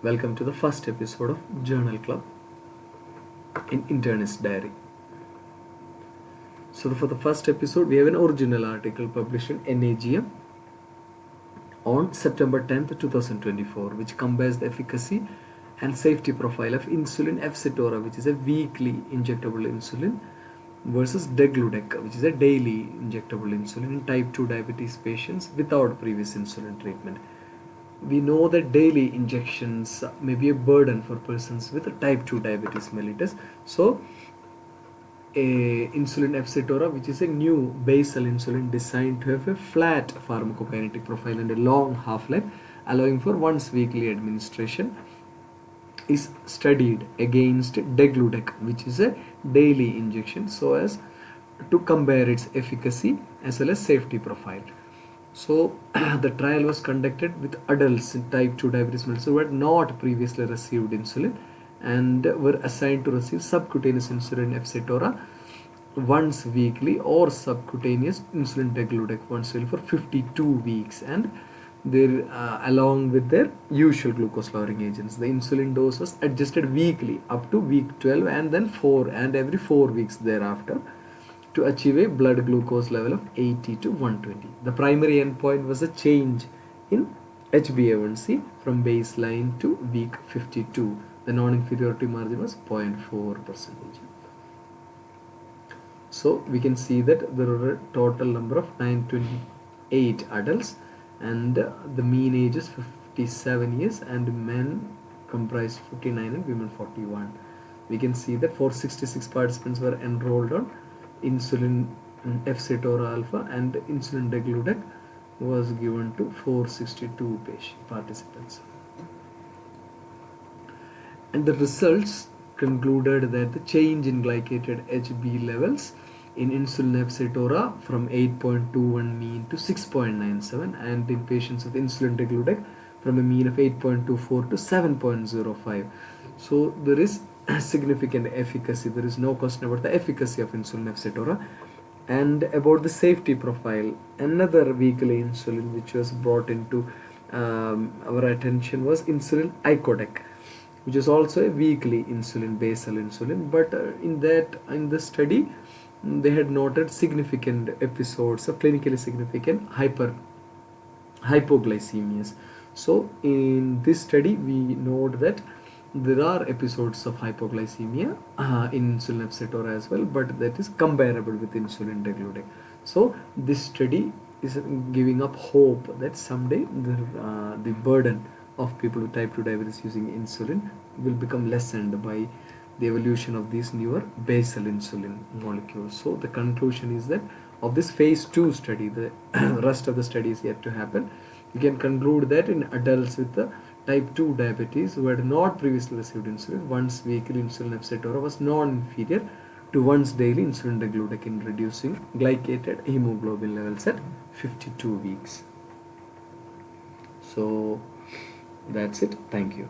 Welcome to the first episode of Journal Club in Internist Diary. So for the first episode, we have an original article published in NAGM on September 10th, 2024, which compares the efficacy and safety profile of insulin Efsitora, which is a weekly injectable insulin, versus degludec, which is a daily injectable insulin in type 2 diabetes patients without previous insulin treatment. We know that daily injections may be a burden for persons with type 2 diabetes mellitus. So insulin Efsitora, which is a new basal insulin designed to have a flat pharmacokinetic profile and a long half-life, allowing for once weekly administration, is studied against degludec, which is a daily injection, so as to compare its efficacy as well as safety profile. So the trial was conducted with adults in type 2 diabetes mellitus who had not previously received insulin and were assigned to receive subcutaneous insulin Efsitora once weekly or subcutaneous insulin degludec once weekly for 52 weeks, and along with their usual glucose lowering agents. The insulin dose was adjusted weekly up to week 12 and then every 4 weeks thereafter to achieve a blood glucose level of 80 to 120. The primary endpoint was a change in HbA1c from baseline to week 52. The non-inferiority margin was 0.4%. So we can see that there were a total number of 928 adults, and the mean age is 57 years, and men comprised 59 and women 41. We can see that 466 participants were enrolled on insulin Efsitora alpha, and insulin degludec was given to 462 participants. And the results concluded that the change in glycated HB levels in insulin Efsitora from 8.21 mean to 6.97, and in patients with insulin degludec from a mean of 8.24 to 7.05. So there is significant efficacy. There is no question about the efficacy of insulin Efsitora. And about the safety profile, another weekly insulin which was brought into our attention was insulin icodec, which is also a weekly insulin, basal insulin, but in the study they had noted significant episodes of clinically significant hypoglycemias. So in this study we note that there are episodes of hypoglycemia in insulin Efsitora as well, but that is comparable with insulin degludec. So this study is giving up hope that someday the burden of people with type 2 diabetes using insulin will become lessened by the evolution of these newer basal insulin molecules. So the conclusion is that of this phase 2 study, the rest of the study is yet to happen. You can conclude that in adults with the type 2 diabetes who had not previously received insulin, once weekly insulin Efsitora was non-inferior to once daily insulin degludec in reducing glycated hemoglobin levels at 52 weeks. So that's it. Thank you.